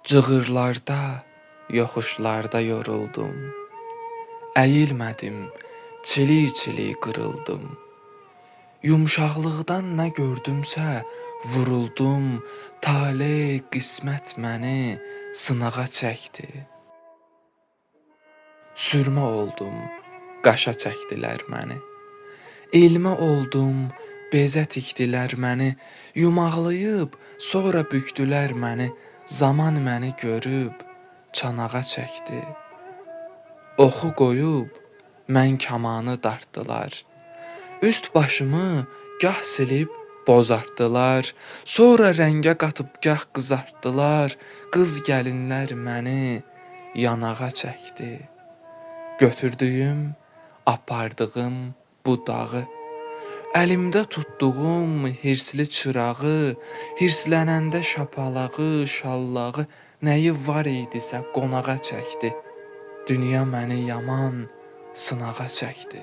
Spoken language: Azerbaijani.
Cığırlarda, yoxuşlarda yoruldum. Əyilmədim, çili-çili qırıldım. Yumşaqlıqdan nə gördümsə, vuruldum. Tale, qismət məni sınağa çəkdi. Sürmə oldum, qaşa çəkdilər məni. Elmə oldum, bezə tikdilər məni. Yumaqlayıb, sonra bükdülər məni. Zaman məni görüb, çanağa çəkdi. Oxu qoyub, mən kamanı dartdılar. Üst başımı gah silib bozartdılar. Sonra rəngə qatıb gah qızartdılar. Qız gəlinlər məni yanağa çəkdi. Götürdüyüm, apardığım bu dağı, əlimdə tutduğum hirsli çırağı, hirslənəndə şapalağı, şallağı, nəyi var idisə qonağa çəkdi. Dünya məni yaman sınağa çəkdi.